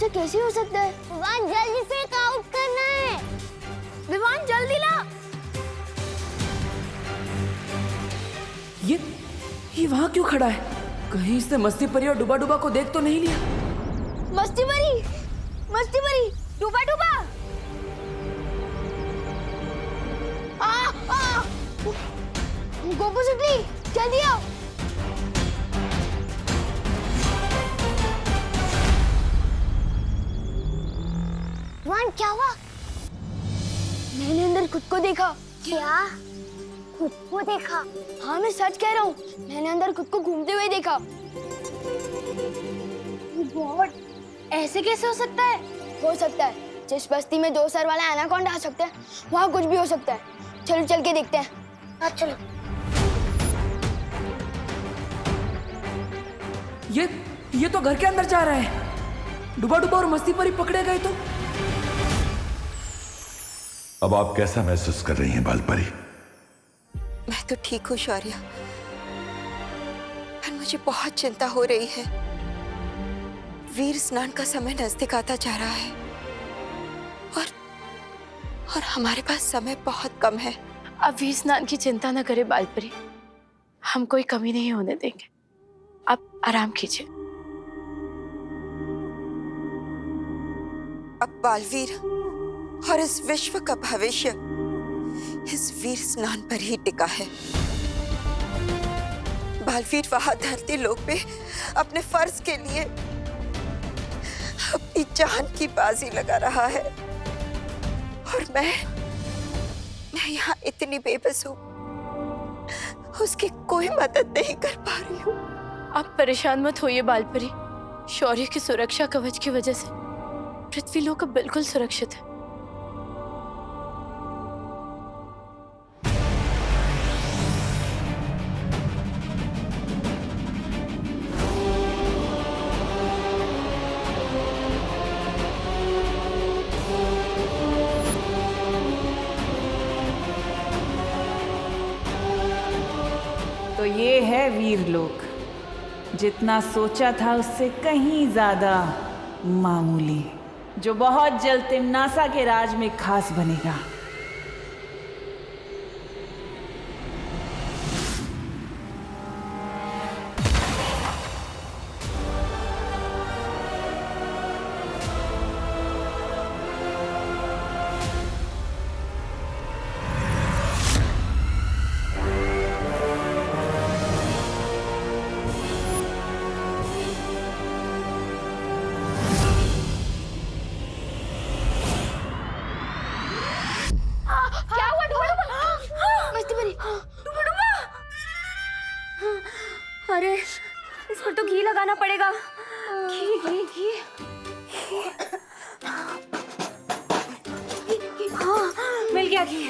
ऐसा कैसे हो सकता है? विवान जल्दी फेक आउट करना है। विवान जल्दी ला। ये वहाँ क्यों खड़ा है? कहीं इसने मस्ती परी और डुबा डुबा को देख तो नहीं लिया? मस्ती परी, डूबा डूबा। गोपू सुटली, जल्दी आओ। विवान क्या हुआ? मैंने अंदर खुद को देखा। क्या? खुद को देखा? हाँ मैं सच कह रहा हूँ, मैंने अंदर खुद को घूमते हुए देखा। गॉड, ऐसे कैसे हो सकता है? हो सकता है, जिस बस्ती में 2 सर वाला एनाकोंडा आ सकता है, वहाँ कुछ भी हो सकता है। चलो चल के देखते हैं। हाँ चलो। ये तो घर के अंदर जा रहा है। डुबा डुबा और मस्ती परी पकड़े गए तो? अब आप कैसा महसूस कर रही हैं बालपरी? मैं तो ठीक हूँ शौर्य, पर मुझे बहुत चिंता हो रही है। वीर स्नान का समय नजदीक आता जा रहा है और हमारे पास समय बहुत कम है। अब वीर स्नान की चिंता न करे बालपरी, हम कोई कमी नहीं होने देंगे। आप आराम कीजिए। अब बालवीर और इस विश्व का भविष्य इस वीर स्नान पर ही टिका है। बालवीर वहां धरती लोक पे अपने फर्ज के लिए अपनी जान की बाजी लगा रहा है और मैं यहाँ इतनी बेबस हूँ, उसकी कोई मदद नहीं कर पा रही हूँ। आप परेशान मत होइए बालपरी, शौर्य की सुरक्षा कवच की वजह से पृथ्वी लोक अब बिल्कुल सुरक्षित है। तो ये है वीरलोक, जितना सोचा था उससे कहीं ज्यादा मामूली, जो बहुत जल्द तिम्नासा के राज में खास बनेगा। क्या हुआ? मस्ती परी, अरे इस पर तो घी लगाना पड़ेगा। घी घी घी हाँ मिल गया घी।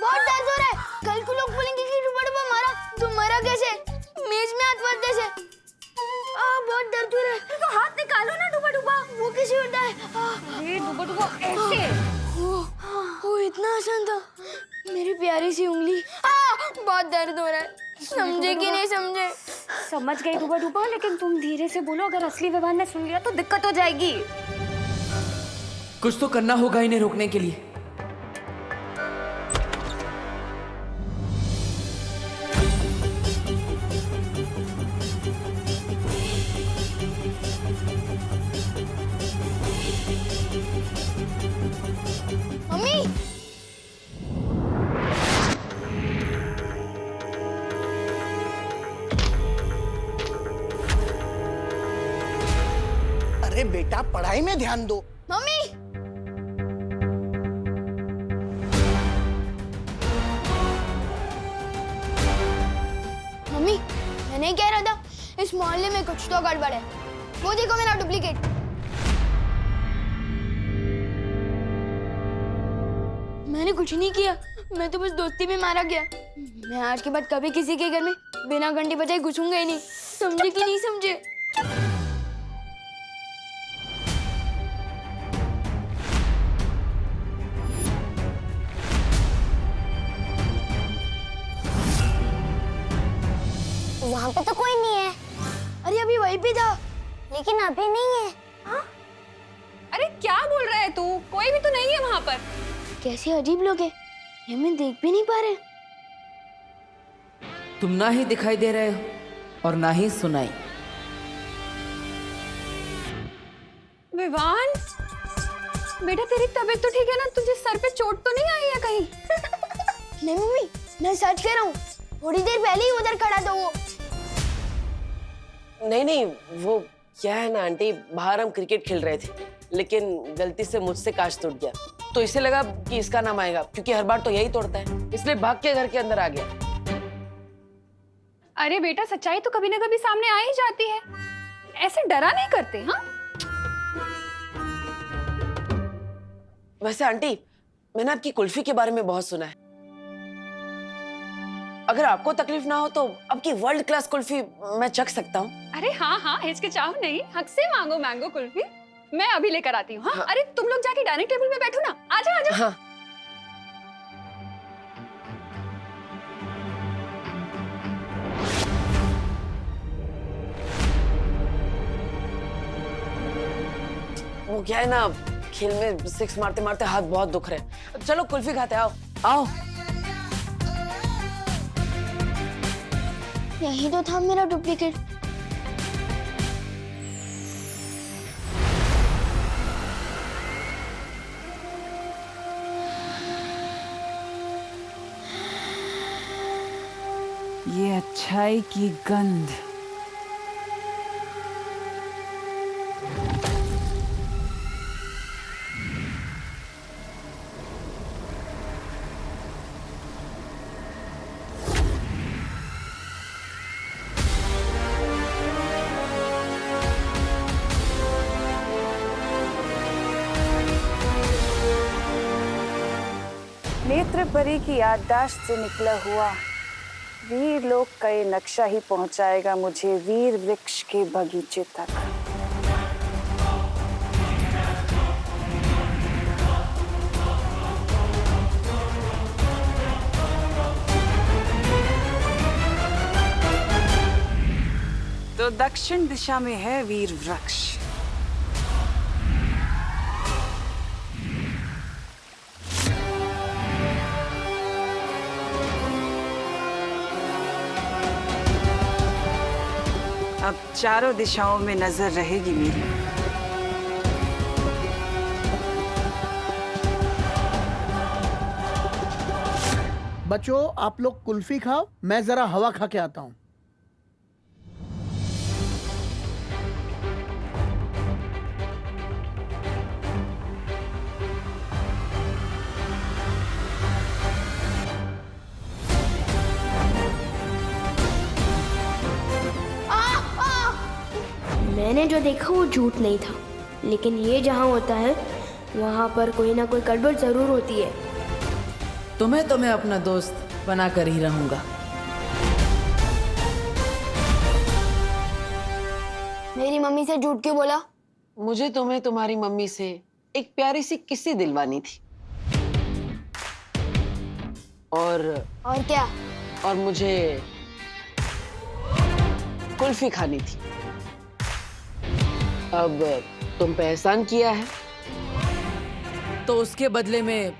बहुत दर्द हो रहा है। कल को लोग बोलेंगे कि डुबा डुबा मारा। तुम मरा कैसे? मेज में हाथ मत जैसे। बहुत दर्द हो रहा है। तो हाथ निकालो ना डुबा डुबा। वो कैसे होता है? अरे डुबा डुबा ऐसे। वो इतना आसान था। मेरी प्यारी सी उंगली। बहुत दर्द हो रहा है। समझे कि नहीं समझे? समझ गई डुबा डुबा, लेकिन तुम धीरे से बोलो, अगर असली विवान ने सुन लिया तो दिक्कत हो जाएगी। कुछ तो करना होगा इन्हें रोकने के लिए। मम्मी, अरे बेटा, पढ़ाई में ध्यान दो। मम्मी, मम्मी, मैं नहीं कह रहा था इस मोहल्ले में कुछ तो गड़बड़ है। वो देखो मेरा डुप्लीकेट। मैंने कुछ नहीं किया, मैं तो बस दोस्ती में मारा गया। मैं आज के बाद कभी किसी के घर में बिना घंटी बजाए घुसूंगा ही नहीं। समझे कि नहीं समझे? वहाँ पे तो कोई नहीं है। अरे अभी वहीं पे था, लेकिन अभी नहीं है। अरे क्या बोल रहा है तू? कोई भी तो नहीं है वहाँ पर। कैसे अजीब लोग हैं, ये हमें देख भी नहीं पा रहे। तुम ना ही दिखाई दे रहे हो और ना ही सुनाई। विवान, बेटा तेरी तबीयत तो ठीक है ना? तुझे सर पे चोट तो नहीं आई है कहीं? नहीं मम्मी, मैं सच कह रहा हूँ, थोड़ी देर पहले ही उधर खड़ा था वो। नहीं नहीं, वो क्या है ना आंटी, बाहर हम क्रिकेट खेल रहे थे, लेकिन गलती से मुझसे कांच टूट गया, तो इसे लगा कि इसका नाम आएगा, क्योंकि हर बार तो यही तोड़ता है, इसलिए भाग के घर के अंदर आ गया। अरे बेटा, सच्चाई तो कभी ना कभी सामने आ ही जाती है, ऐसे डरा नहीं करते। हाँ वैसे आंटी, मैंने आपकी कुल्फी के बारे में बहुत सुना है। अगर आपको तकलीफ ना हो तो आपकी वर्ल्ड क्लास कुल्फी मैं चख सकता हूँ। अरे हाँ हाँ, हिचकिचाओ नहीं, हक से मांगो मैंगो कुल्फी, मैं अभी लेकर आती हूँ। हाँ? अरे तुम लोग जाके डाइनिंग टेबल पे बैठो ना, आजा आजा। हाँ। वो क्या है ना, खेल में सिक्स मारते मारते हाथ बहुत दुख रहे। चलो कुल्फी खाते, आओ आओ। यही तो था मेरा डुप्लीकेट। ये अच्छाई की गंध। नेत्र परी की याददाश्त से निकला हुआ वीर लोक का ये नक्शा ही पहुंचाएगा मुझे वीर वृक्ष के बगीचे तक। तो दक्षिण दिशा में है वीर वृक्ष। अब चारों दिशाओं में नजर रहेगी मेरी। बच्चों, आप लोग कुल्फी खाओ, मैं जरा हवा खा के आता हूँ। मैंने जो देखा वो झूठ नहीं था, लेकिन ये जहाँ होता है वहाँ पर कोई ना कोई गड़बड़ जरूर होती है। तुम्हें तो मैं अपना दोस्त बना कर ही रहूंगा। मेरी मम्मी से झूठ क्यों बोला? मुझे तुम्हें तुम्हारी मम्मी से एक प्यारी सी किस्सी दिलवानी थी। और क्या? और मुझे कुल्फी खानी थी। अब तुम पे एहसान किया है तो उसके बदले में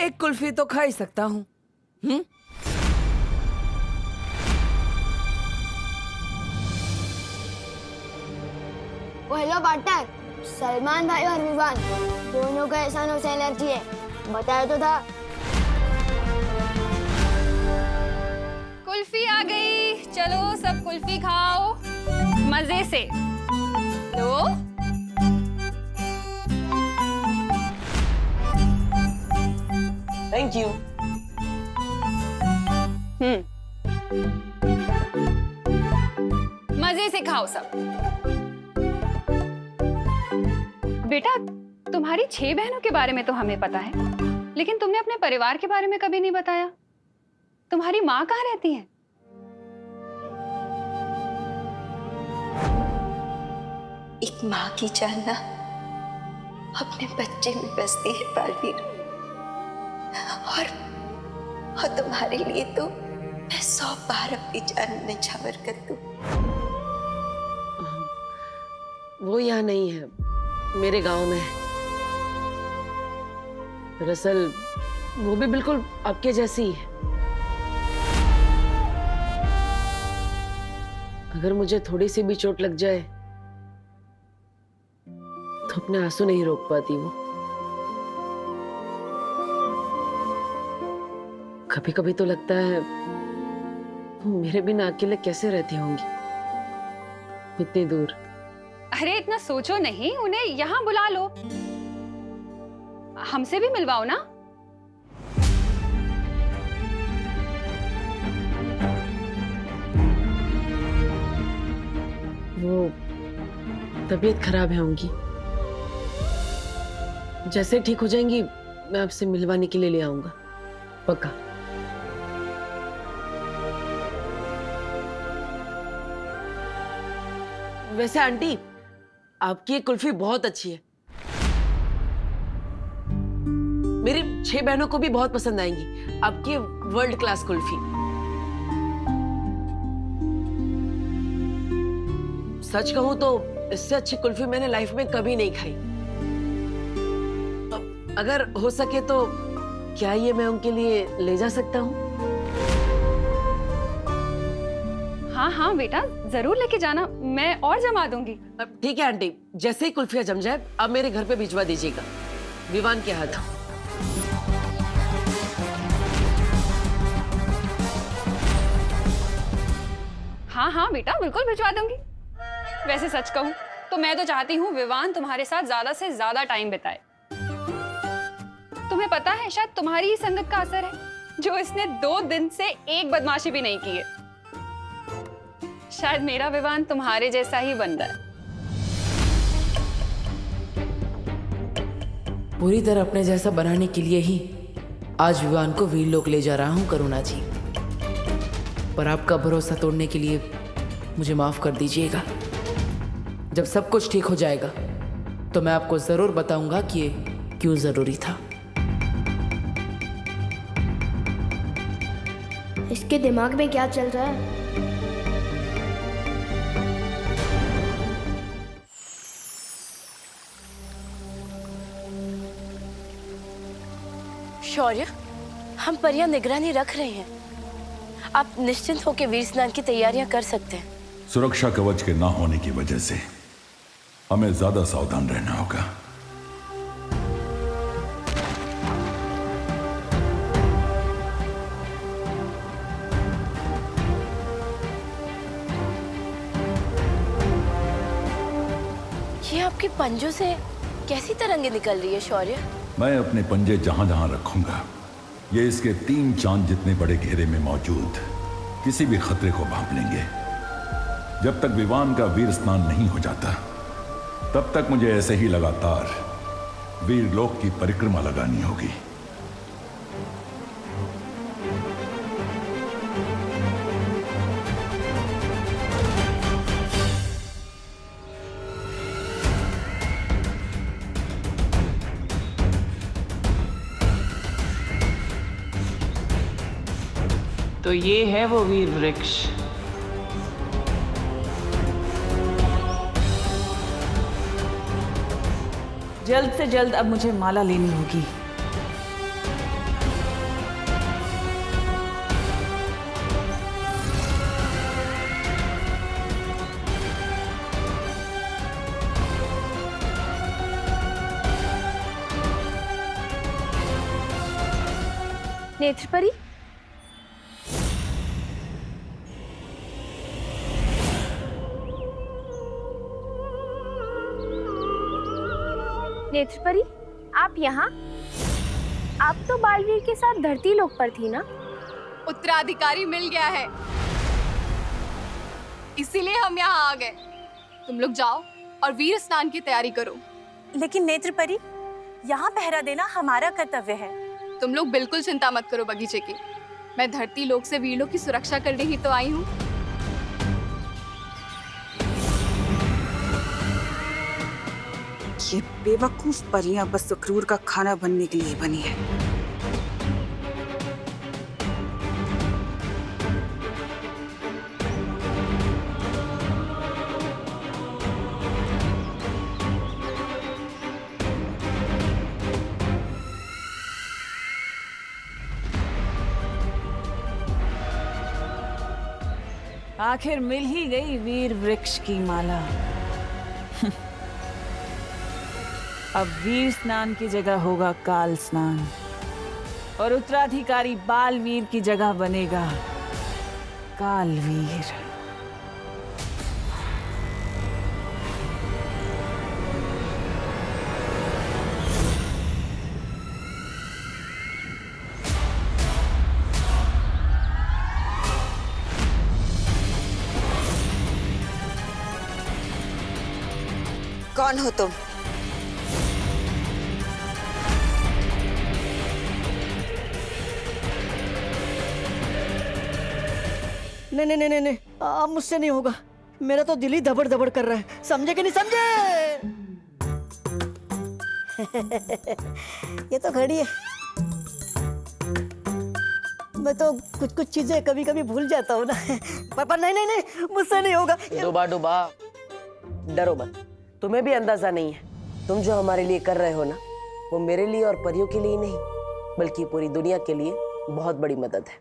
एक कुल्फी तो खा ही सकता हूँ। हेलो पार्टनर, सलमान भाई और विवान दोनों का एहसानों से एलर्जी है, बताया तो था। कुल्फी आ गई, चलो सब कुल्फी खाओ मजे से। लो थैंक यू। मजे से खाओ सब। बेटा, तुम्हारी 6 बहनों के बारे में तो हमें पता है, लेकिन तुमने अपने परिवार के बारे में कभी नहीं बताया। तुम्हारी माँ कहाँ रहती है? एक माँ की जान ना अपने बच्चे में बसती है बालवीर, और तुम्हारे लिए तो मैं 100 बार अपनी जान न्यौछावर कर दूं। वो यहाँ नहीं है, मेरे गांव में है। दरअसल वो भी बिल्कुल आपके जैसी ही है। अगर मुझे थोड़ी सी भी चोट लग जाए तो अपने आंसू नहीं रोक पाती वो। कभी कभी तो लगता है वो मेरे बिना अकेले कैसे रहती होंगी इतनी दूर। अरे इतना सोचो नहीं, उन्हें यहाँ बुला लो, हमसे भी मिलवाओ ना। वो तबीयत खराब है उनकी, जैसे ठीक हो जाएंगी मैं आपसे मिलवाने के लिए ले आऊंगा, पक्का। वैसे आंटी, आपकी ये कुल्फी बहुत अच्छी है, मेरी 6 बहनों को भी बहुत पसंद आएंगी आपकी वर्ल्ड क्लास कुल्फी। सच कहूं तो इससे अच्छी कुल्फी मैंने लाइफ में कभी नहीं खाई। अगर हो सके तो क्या ये मैं उनके लिए ले जा सकता हूँ? हाँ हाँ बेटा, जरूर लेके जाना, मैं और जमा दूंगी। ठीक है आंटी, जैसे ही कुल्फिया जम जाए अब मेरे घर पे भिजवा दीजिएगा, विवान के हाथ। हाँ हाँ बेटा, बिल्कुल भिजवा दूंगी। वैसे सच कहूं तो मैं तो चाहती हूँ विवान तुम्हारे साथ ज्यादा से ज्यादा टाइम बिताए। तुम्हें पता है, शायद तुम्हारी ही संगत का असर है जो इसने 2 दिन से एक बदमाशी भी नहीं की है। शायद मेरा विवान तुम्हारे जैसा ही बन रहा है। पूरी तरह अपने जैसा बनाने के लिए ही आज विवान को वीरलोक ले जा रहा हूं करुणा जी, पर आपका भरोसा तोड़ने के लिए मुझे माफ कर दीजिएगा। जब सब कुछ ठीक हो जाएगा तो मैं आपको जरूर बताऊंगा कि ये क्यों जरूरी था। इसके दिमाग में क्या चल रहा है? शौर्य, हम पर यहाँ निगरानी रख रहे हैं, आप निश्चिंत होकर वीर स्नान की तैयारियां कर सकते हैं। सुरक्षा कवच के ना होने की वजह से हमें ज्यादा सावधान रहना होगा। ये आपके पंजों से कैसी तरंगे निकल रही है शौर्य? मैं अपने पंजे जहां जहां रखूंगा ये इसके 3 चांद जितने बड़े घेरे में मौजूद किसी भी खतरे को भांप लेंगे। जब तक विवान का वीर स्नान नहीं हो जाता तब तक मुझे ऐसे ही लगातार वीरलोक की परिक्रमा लगानी होगी। तो ये है वो वीर वृक्ष। जल्द से जल्द अब मुझे माला लेनी होगी। नेत्रपरी, नेत्रपरी, आप यहाँ? आप तो बालवीर के साथ धरती लोक पर थी ना? उत्तराधिकारी मिल गया है, इसीलिए हम यहाँ आ गए। तुम लोग जाओ और वीर स्नान की तैयारी करो। लेकिन नेत्रपरी, यहाँ पहरा देना हमारा कर्तव्य है। तुम लोग बिल्कुल चिंता मत करो बगीचे की, मैं धरती लोक से वीरलोक की सुरक्षा करने ही तो आई हूँ। ये बेवकूफ परियां बस अक्रूर का खाना बनने के लिए बनी है। आखिर मिल ही गई वीर वृक्ष की माला। अब वीर स्नान की जगह होगा काल स्नान और उत्तराधिकारी बालवीर की जगह बनेगा कालवीर। कौन हो तुम? नहीं नहीं नहीं नहीं, अब मुझसे नहीं होगा। मेरा तो दिल ही धबड़ धबड़ कर रहा है। समझे कि नहीं समझे? ये तो घड़ी है। मैं तो कुछ कुछ चीजें कभी कभी भूल जाता हूँ ना। पर नहीं नहीं नहीं, मुझसे नहीं होगा। डूबा डूबा, डरो मत, तुम्हें भी अंदाजा नहीं है। तुम जो हमारे लिए कर रहे हो ना, वो मेरे लिए और परियों के लिए नहीं, बल्कि पूरी दुनिया के लिए बहुत बड़ी मदद है।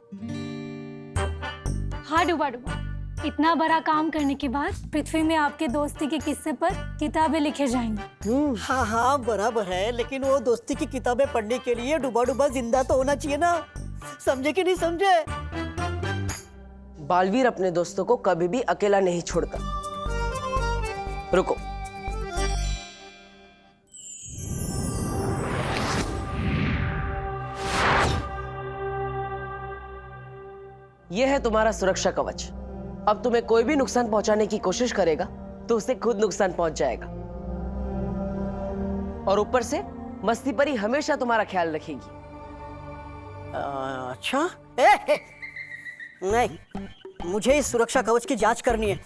हाँ डूबा डूबा, इतना बड़ा काम करने के बाद पृथ्वी में आपके दोस्ती के किस्से पर किताबें लिखे जाएंगी। हाँ हाँ बराबर है, लेकिन वो दोस्ती की किताबें पढ़ने के लिए डूबा डूबा जिंदा तो होना चाहिए ना। समझे कि नहीं समझे? बालवीर अपने दोस्तों को कभी भी अकेला नहीं छोड़ता। रुको, यह है तुम्हारा सुरक्षा कवच। अब तुम्हें कोई भी नुकसान पहुंचाने की कोशिश करेगा तो उसे खुद नुकसान पहुंच जाएगा। और ऊपर से मस्ती परी हमेशा तुम्हारा ख्याल रखेगी। अच्छा? नहीं, मुझे इस सुरक्षा कवच की जांच करनी है।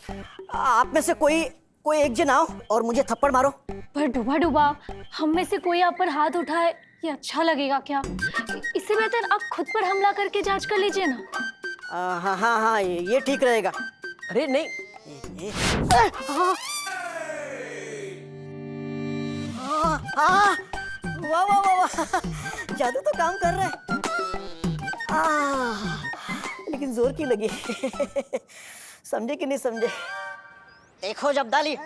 आप में से कोई एक जन आओ और मुझे थप्पड़ मारो। पर डूबा डूबा, हम में से कोई आप पर हाथ उठाए, ये अच्छा लगेगा क्या? इससे बेहतर आप खुद पर हमला करके जांच कर लीजिए ना। हाँ हाँ हाँ, ये ठीक रहेगा। अरे नहीं, वाह वाह वाह वाह, जादू तो काम कर रहा है। लेकिन जोर की लगी। समझे कि नहीं समझे? देखो जब्दाली,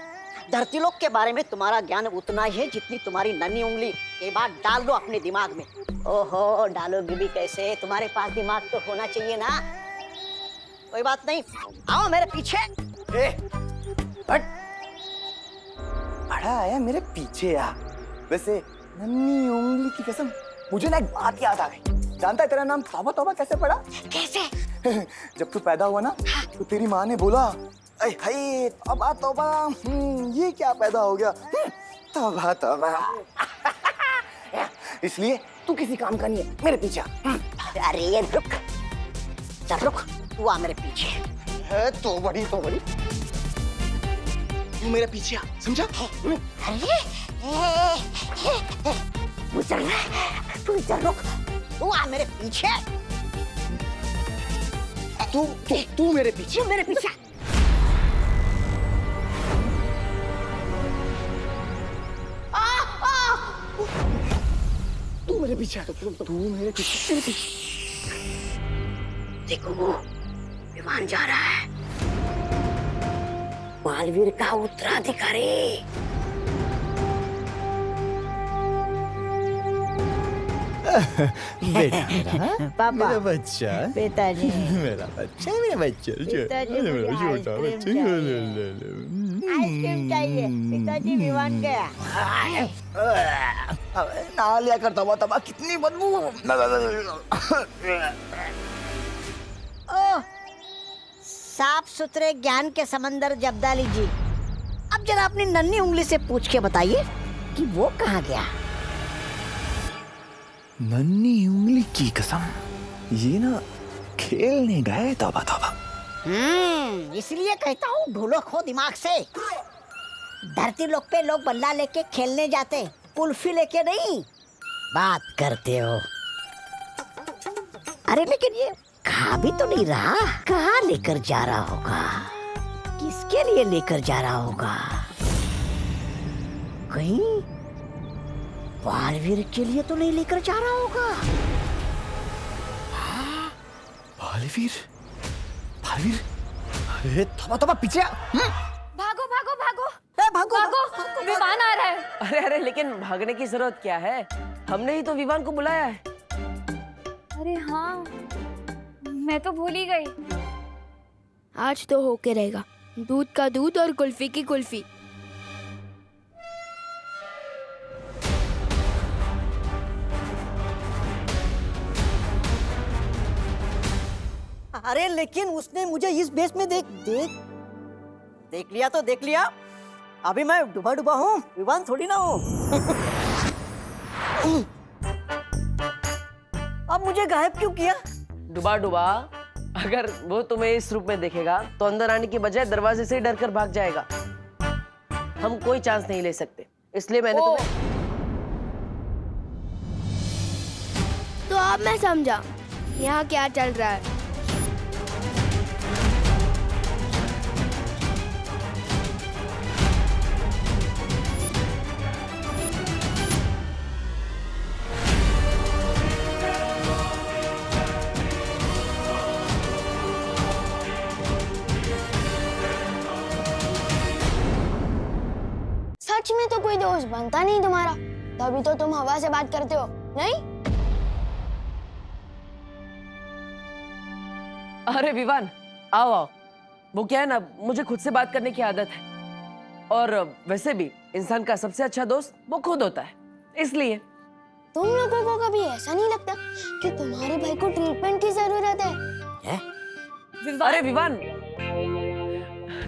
धरती लोक के बारे में तुम्हारा ज्ञान उतना ही है जितनी तुम्हारी नन्ही उंगली। ये बात डाल दो अपने दिमाग में। ओहो, डालोगी भी कैसे? तुम्हारे पास दिमाग तो होना चाहिए ना। कोई बात नहीं, आओ मेरे पीछे। बड़ा आया मेरे पीछे यार। वैसे नन्ही उंगली की कसम, मुझे ना एक बात याद आ गई। जानता है तेरा नाम तौबा तौबा कैसे पड़ा? कैसे? जब तू पैदा हुआ ना, तो तेरी माँ ने बोला, अरे हाय तौबा तौबा, ये क्या पैदा हो गया? तौबा तौबा। इसलिए तू किसी काम का नहीं है, मेरे पीछे। अरे ये रुक, चल रुक, तू आ मेरे पीछे। है तो बड़ी तू मेरे पीछे आ, समझा? अरे तू चल रुक, तू आ मेरे पीछे। तू मेरे पीछे। मेरे पीछे। तू मेरे पीछे। तू मेरे पीछे। देखो वो विमान जा रहा है, बालवीर का उत्तराधिकारी। बेटा पापा, मेरा बच्चा, पिताजी, मेरा बच्चा, मेरा बच्चा, पिताजी, मुझे मेरा छोटा आइसक्रीम बच्चा। चाहिए। आइसक्रीम चाहिए। पिताजी विमान गया। ना लिया कर तौबा तौबा, कितनी बदबू। ओह, साफ सुथरे ज्ञान के समंदर जब्दाली जी, अब जरा अपनी नन्ही उंगली से पूछ के बताइए कि वो कहाँ गया? नन्ही उंगली की कसम, ये ना खेलने गए तौबा तौबा। इसलिए कहता हूँ ढोलो खो दिमाग से। धरती लोक पे लोग बल्ला लेके खेलने जाते, कुल्फी लेके नहीं। बात करते हो। अरे लेकिन ये खा भी तो नहीं रहा, कहाँ लेकर जा रहा होगा? किसके लिए लेकर जा रहा होगा? कहीं बालवीर के लिए तो नहीं लेकर जा रहा होगा? बालवीर, बालवीर, अरे तोबा तोबा पीछे आ। भागो भागो भागो भागो भागो, विवान आ रहा है। अरे अरे लेकिन भागने की जरूरत क्या है, हमने ही तो विवान को बुलाया है। अरे हाँ, मैं तो भूल ही गई। आज तो होके रहेगा, दूध का दूध और कुल्फी की कुल्फी। अरे लेकिन उसने मुझे इस बेस में देख लिया तो देख लिया। अभी मैं डूबा डूबा हूँ, विवान थोड़ी ना हूँ। अब मुझे गायब क्यों किया? डुबा डुबा, अगर वो तुम्हें इस रूप में देखेगा तो अंदर आने की बजाय दरवाजे से ही डर कर भाग जाएगा। हम कोई चांस नहीं ले सकते, इसलिए मैंने तुम्हें। तो अब मैं समझा यहाँ क्या चल रहा है। सच में तो कोई दोस्त बनता नहीं तुम्हारा, तभी तो तुम हवा से बात करते हो, नहीं? अरे विवान, आओ आओ। वो क्या है ना, मुझे खुद से बात करने की आदत है, और वैसे भी इंसान का सबसे अच्छा दोस्त वो खुद होता है, इसलिए। तुम लोगों को कभी ऐसा नहीं लगता कि तुम्हारे भाई को ट्रीटमेंट की जरूरत है? अरे विवान,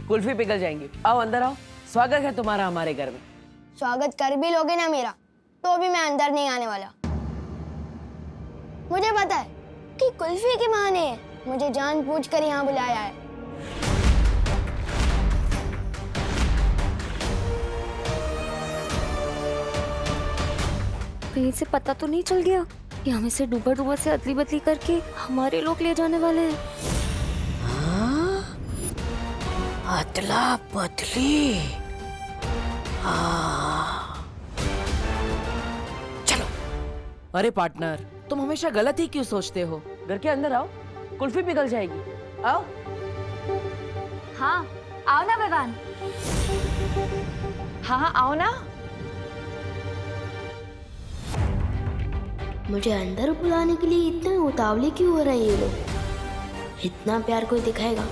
कुल्फी पिघल जाएंगी, आओ अंदर आओ। स्वागत है तुम्हारा हमारे घर में। स्वागत कर भी लोगे ना मेरा, तो भी मैं अंदर नहीं आने वाला। मुझे पता है कि कुल्फी के बहाने मुझे जानबूझकर यहाँ बुलाया है। कहीं से पता तो नहीं चल गया कि हमें से डूबा डूबा से अदली बदली करके हमारे लोग ले जाने वाले हैं। अदला बदली। चलो। अरे पार्टनर, तुम हमेशा गलत ही क्यों सोचते हो? घर के अंदर आओ, कुल्फी पिघल जाएगी, आओ। हाँ आओ ना विवान। हाँ आओ ना। मुझे अंदर बुलाने के लिए इतने उतावले क्यों हो रहे हैं ये लोग? इतना प्यार कोई दिखाएगा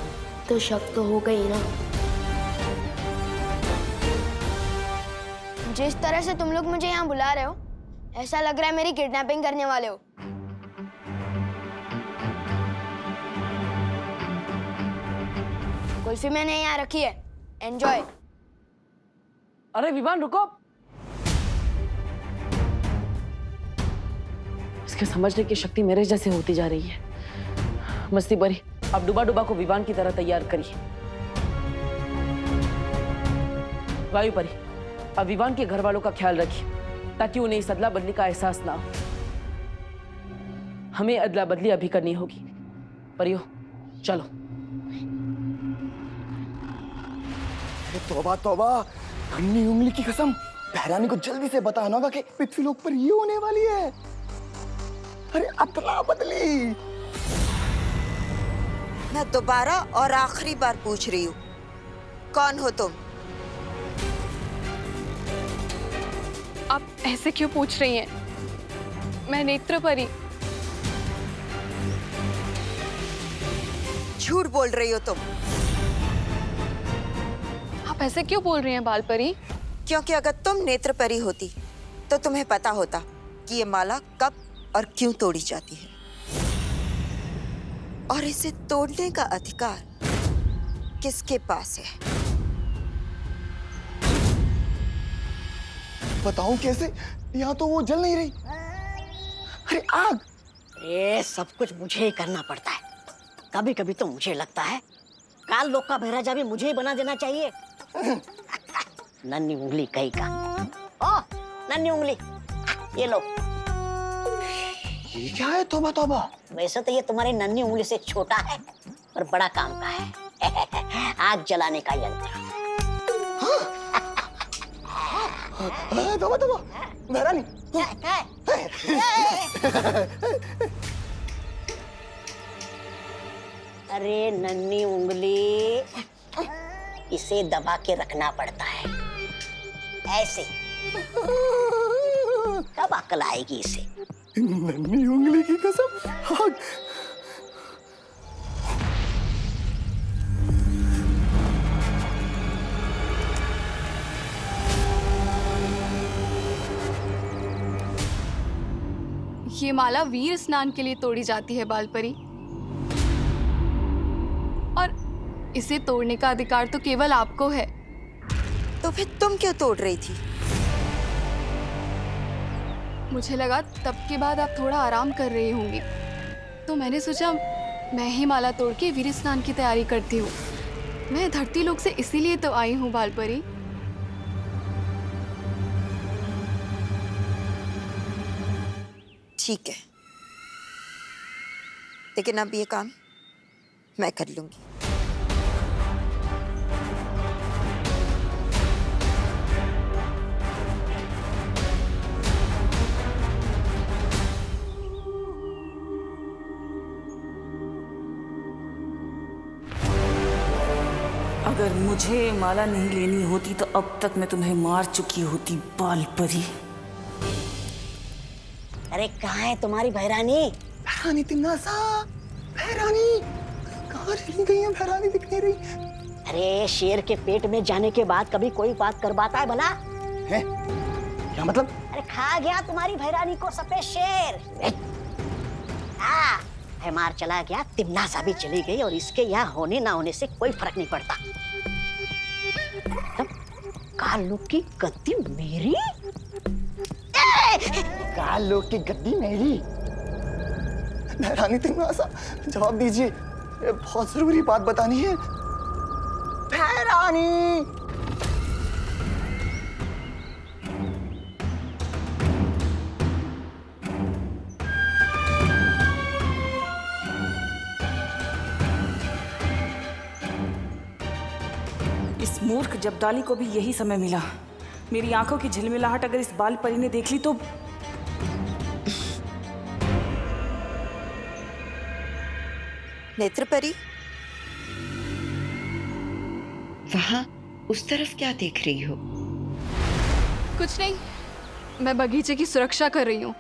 तो शक तो होगा ही ना। जिस तरह से तुम लोग मुझे यहाँ बुला रहे हो, ऐसा लग रहा है मेरी किडनैपिंग करने वाले हो। कुल्फी मैंने यहाँ रखी है, एंजॉय। अरे विवान रुको, इसके समझने की शक्ति मेरे जैसे होती जा रही है। मस्ती बरी, अब डुबा डुबा को विवान की तरह तैयार करिए। वायु परी, अब विवान के घर वालों का ख्याल रखिए, ताकि उन्हें इस अदला बदली का एहसास ना हो। हमें अदला बदली अभी करनी होगी। परियो, चलो। अरे तौबा तौबा, नन्ही उंगली की कसम, बहरानी को जल्दी से बताना होगा कि पृथ्वी लोक पर ये होने वाली है। अरे अदला बदली। मैं दोबारा और आखिरी बार पूछ रही हूँ, कौन हो तुम? आप ऐसे क्यों पूछ रही हैं? मैं नेत्र परी। झूठ बोल रही हो तुम। आप ऐसे क्यों बोल रही हैं बाल परी? क्योंकि अगर तुम नेत्र परी होती तो तुम्हें पता होता कि ये माला कब और क्यों तोड़ी जाती है, और इसे तोड़ने का अधिकार किसके पास है। बताऊं कैसे? यहाँ तो वो जल नहीं रही। अरे आग! ये सब कुछ मुझे ही करना पड़ता है। कभी कभी तो मुझे लगता है काल लोक का महाराजा भी मुझे ही बना देना चाहिए। नन्ही उंगली कहीं का। ओ नन्ही उंगली, ये लो। ये क्या है? तौबा तौबा। वैसे तो ये तुम्हारी नन्ही उंगली से छोटा है और बड़ा काम का है। आग जलाने का यंत्र। तौबा तौबा, बहरानी। अरे नन्ही उंगली, इसे दबा के रखना पड़ता है ऐसे, तब अकल आएगी इसे। नन्ही उंगली की कसम। हाँ। ये माला वीर स्नान के लिए तोड़ी जाती है बालपरी, और इसे तोड़ने का अधिकार तो केवल आपको है। तो फिर तुम क्यों तोड़ रही थी? मुझे लगा तब के बाद आप थोड़ा आराम कर रही होंगी, तो मैंने सोचा मैं ही माला तोड़ के वीर स्नान की तैयारी करती हूँ। मैं धरती लोक से इसीलिए तो आई हूँ बालपरी। ठीक है, लेकिन अब ये काम मैं कर लूंगी। अगर मुझे माला नहीं लेनी होती तो अब तक मैं तुम्हें मार चुकी होती बालपरी। अरे कहाँ है तुम्हारी भैरानी? भैरानी तिमनासा, भैरानी कहाँ चली गई है? भैरानी दिख नहीं रही। अरे शेर के पेट में जाने के बाद कभी कोई बात कर पाता है भला? है? क्या मतलब? अरे खा गया तुम्हारी भैरानी को सफेद शेर। हाँ, मार चला गया, तिमनासा भी चली गई, और इसके यहाँ होने ना होने से कोई फर्क नहीं पड़ता। तब कालू की गद्दी मेरी? कालू की गद्दी मेरी? भैरानी तिमनासा जवाब दीजिए, ये बहुत जरूरी बात बतानी है। भैरानी! इस मूर्ख जब्दाली को भी यही समय मिला। मेरी आंखों की झिलमिलाहट अगर इस बालपरी ने देख ली तो। नेत्रपरी, वहां उस तरफ क्या देख रही हो? कुछ नहीं, मैं बगीचे की सुरक्षा कर रही हूँ।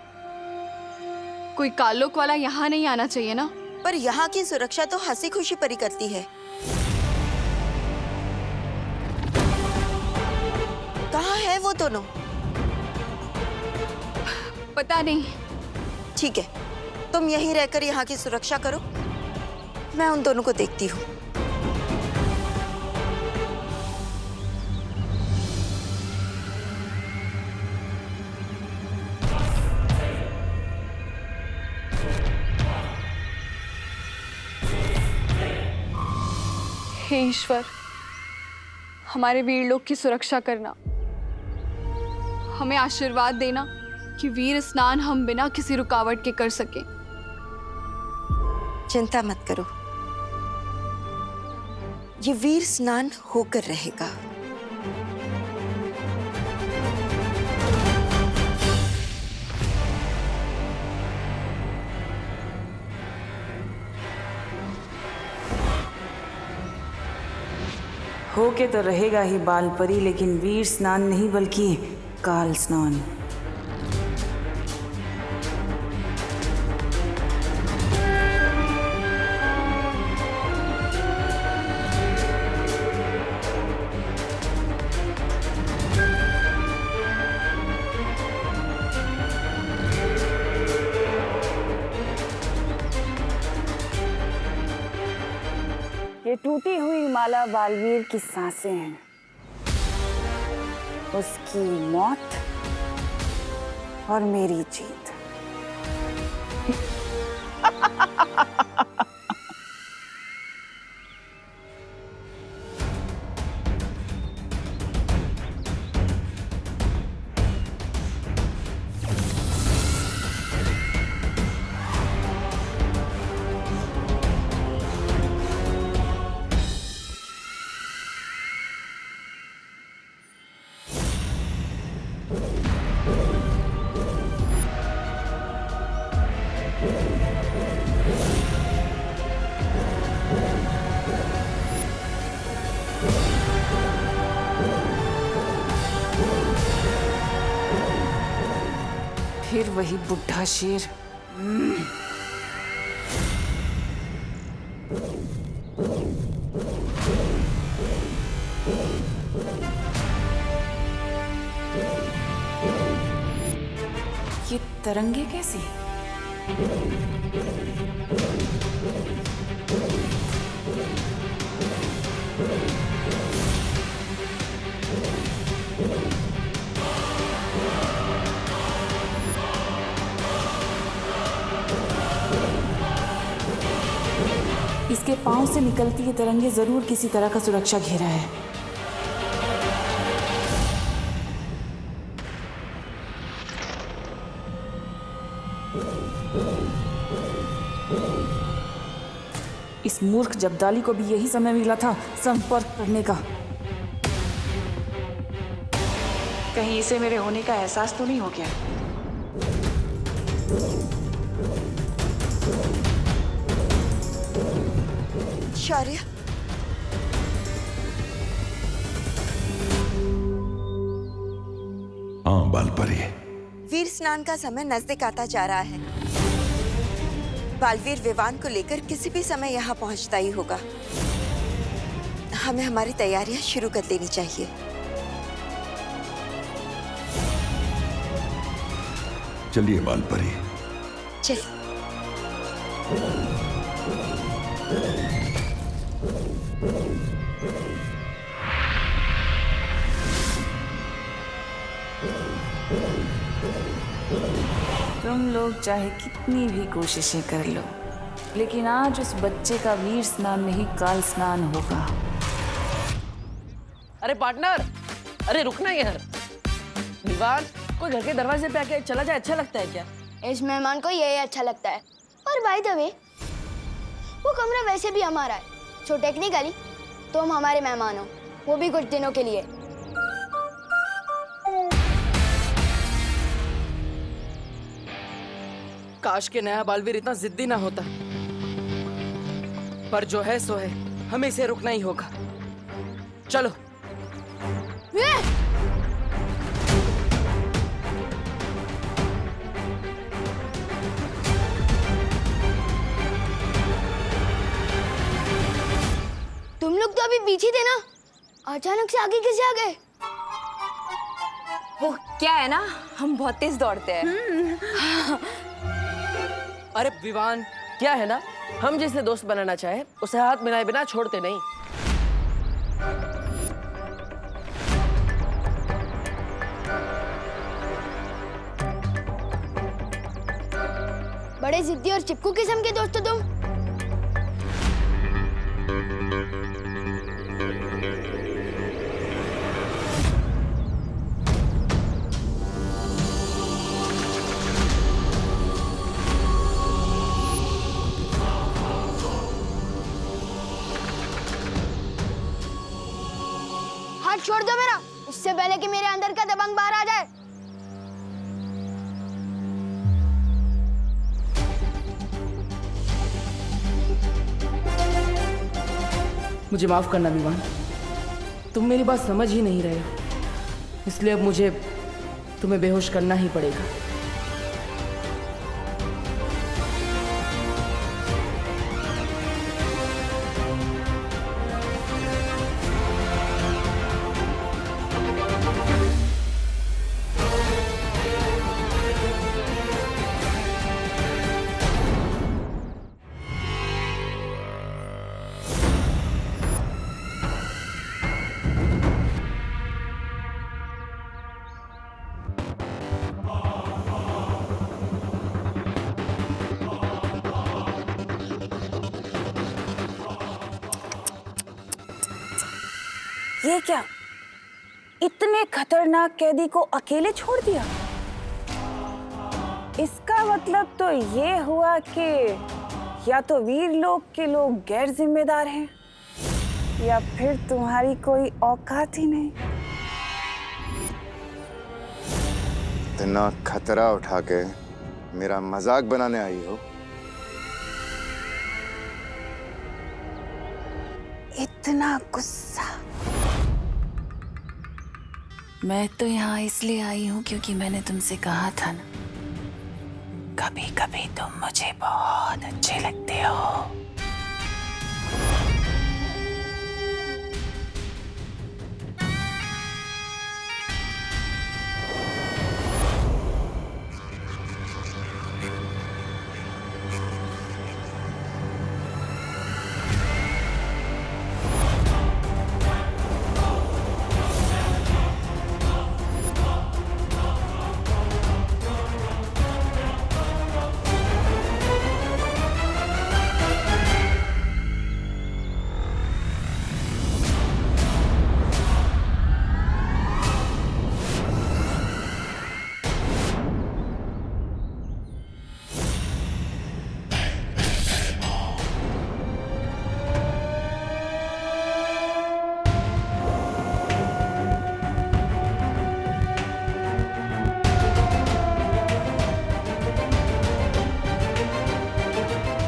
कोई कालोक वाला यहाँ नहीं आना चाहिए ना। पर यहाँ की सुरक्षा तो हंसी खुशी परी करती है। कहाँ है वो दोनों? पता नहीं। ठीक है, तुम यहीं रहकर यहाँ की सुरक्षा करो, मैं उन दोनों को देखती हूँ। हे ईश्वर, हमारे वीर लोग की सुरक्षा करना, हमें आशीर्वाद देना कि वीर स्नान हम बिना किसी रुकावट के कर सके। चिंता मत करो, ये वीर स्नान होकर रहेगा। होके तो रहेगा ही बालपरी, लेकिन वीर स्नान नहीं बल्कि काल स्नान। ये टूटी हुई माला बालवीर की सांसें हैं, उसकी मौत और मेरी जीत। फिर वही बुढ़ा शेर। ये तरंगे कैसी? इसके पांव से निकलती ये तरंगे जरूर किसी तरह का सुरक्षा घेरा है। इस मूर्ख जब्दाली को भी यही समय मिला था संपर्क करने का। कहीं इसे मेरे होने का एहसास तो नहीं हो गया? शौर्य, हाँ बालपरी। वीर स्नान का समय नजदीक आता जा रहा है। बालवीर विवान को लेकर किसी भी समय यहाँ पहुँचता ही होगा। हमें हमारी तैयारियां शुरू कर देनी चाहिए। चलिए बालपरी। चल। तुम लोग चाहे कितनी भी कोशिशें कर लो, लेकिन आज उस बच्चे का वीर स्नान नहीं काल स्नान होगा। अरे पार्टनर, अरे रुकना यार। विवान, कोई घर के दरवाजे पे आके चला जाए अच्छा लगता है क्या? इस मेहमान को यही अच्छा लगता है। और बाय द वे, वो कमरा वैसे भी हमारा है, सो टेक्निकली तुम हमारे मेहमान हो, वो भी कुछ दिनों के लिए। काश के नया बालवीर इतना जिद्दी ना होता, पर जो है सो है, हमें इसे रुकना ही होगा। चलो। तुम लोग तो अभी पीछे थे ना, अचानक से आगे कैसे आ गए? वो क्या है ना, हम बहुत तेज दौड़ते हैं। अरे विवान, क्या है ना, हम जिसे दोस्त बनाना चाहे उसे हाथ मिलाए बिना छोड़ते नहीं। बड़े जिद्दी और चिपकू किस्म के दोस्त हो तुम। हाथ छोड़ दो मेरा, इससे पहले कि मेरे अंदर का दबंग बाहर आ जाए। मुझे माफ करना विवान, तुम मेरी बात समझ ही नहीं रहे, इसलिए अब मुझे तुम्हें बेहोश करना ही पड़ेगा। ये क्या, इतने खतरनाक कैदी को अकेले छोड़ दिया? इसका मतलब तो ये हुआ कि या तो वीर लोक के लोग गैर जिम्मेदार हैं, या फिर तुम्हारी कोई औकात ही नहीं। इतना खतरा उठा के मेरा मजाक बनाने आई हो? इतना गुस्सा? मैं तो यहाँ इसलिए आई हूँ क्योंकि मैंने तुमसे कहा था ना कभी कभी तुम मुझे बहुत अच्छे लगते हो।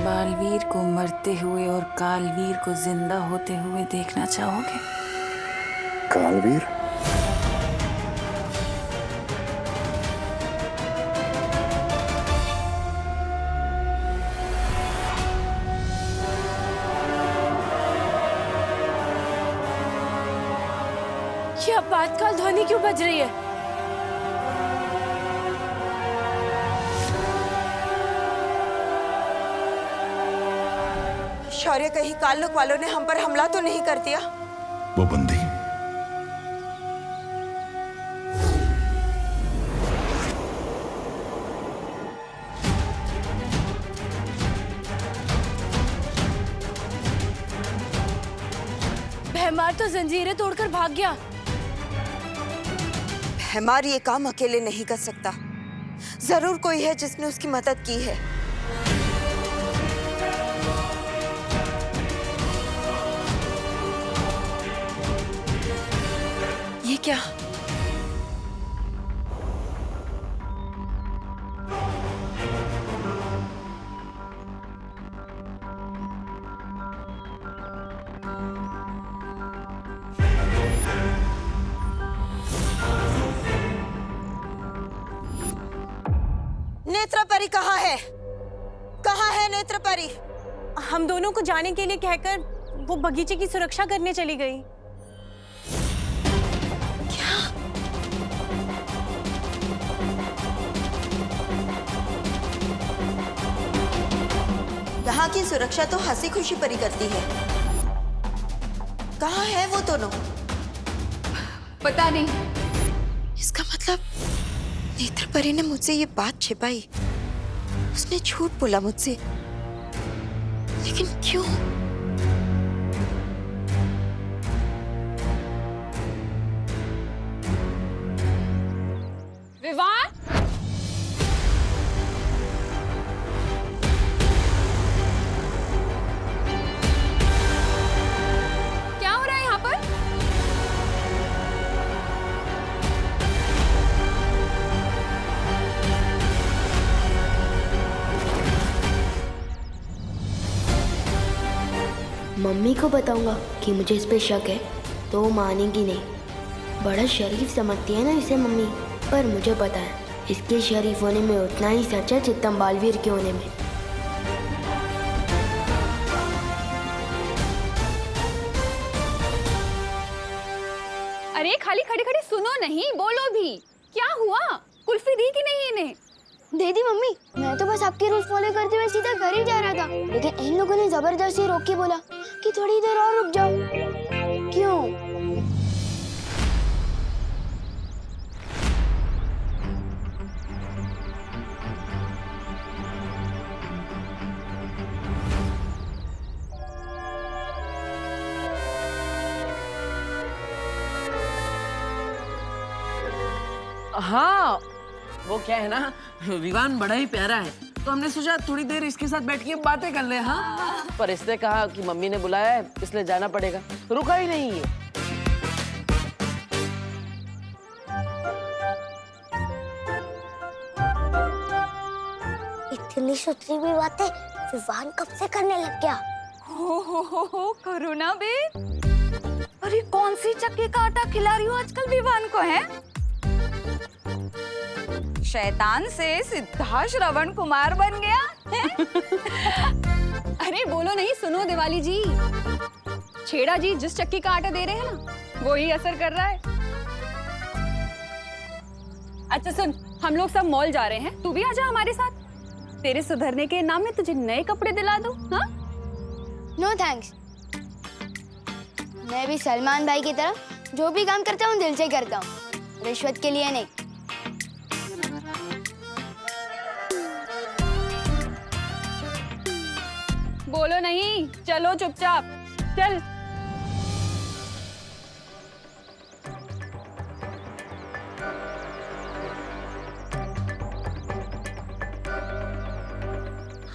बालवीर को मरते हुए और कालवीर को जिंदा होते हुए देखना चाहोगे? कालवीर? ये आपातकाल ध्वनि क्यों बज रही है? शौर्य, कहीं कालनुक वालों ने हम पर हमला तो नहीं कर दिया? वो बंदी भैमार तो जंजीरें तोड़कर भाग गया। भैमार ये काम अकेले नहीं कर सकता। जरूर कोई है जिसने उसकी मदद की है। ये क्या? नेत्रपरी कहाँ है? कहाँ है नेत्रपरी? हम दोनों को जाने के लिए कहकर वो बगीचे की सुरक्षा करने चली गई। यहाँ की सुरक्षा तो हंसी खुशी परी करती है। कहाँ है वो दोनों? पता नहीं। इसका मतलब नेत्रपरी ने मुझसे ये बात छिपाई। उसने झूठ बोला मुझसे, लेकिन क्यों? विवान, क्या हो रहा है यहाँ पर? मम्मी को बताऊंगा कि मुझे इस पे शक है तो वो मानेगी नहीं। बड़ा शरीफ समझती है ना इसे मम्मी, पर मुझे पता है इसके शरीफ होने में उतना ही सच है जितना बालवीर के होने में। अरे खाली खड़ी खड़ी सुनो नहीं, बोलो भी। क्या हुआ? कुल्फी दी कि नहीं इन्हें? दे दी मम्मी। मैं तो बस आपके रूल्स फॉलो करते हुए सीधा घर ही जा रहा था, लेकिन इन लोगों ने जबरदस्ती रोक के बोला कि थोड़ी देर और रुक जाओ। क्यों? हाँ, वो क्या है ना, विवान बड़ा ही प्यारा है, तो हमने सोचा थोड़ी देर इसके साथ बैठ के बातें कर ले। हाँ, पर इसने कहा कि मम्मी ने बुलाया है इसलिए जाना पड़ेगा, रुका ही नहीं है। इतनी सुथरी भी बातें विवान कब से करने लग गया? हो करुणा बेन, अरे कौन सी चक्की का आटा खिला रही हो आजकल विवान को? है शैतान से सीधा श्रवण कुमार बन गया है? अरे बोलो नहीं, सुनो दिवाली जी, छेड़ा जी जिस चक्की का आटा दे रहे हैं ना, वो ही असर कर रहा है। अच्छा सुन, हम लोग सब मॉल जा रहे हैं, तू भी आ जा हमारे साथ। तेरे सुधरने के नाम में तुझे नए कपड़े दिला दूं, हाँ? No thanks. मैं भी सलमान भाई की तरह जो भी काम करता हूँ दिल से करता हूँ, रिश्वत के लिए नहीं। बोलो नहीं, चलो चुपचाप चल।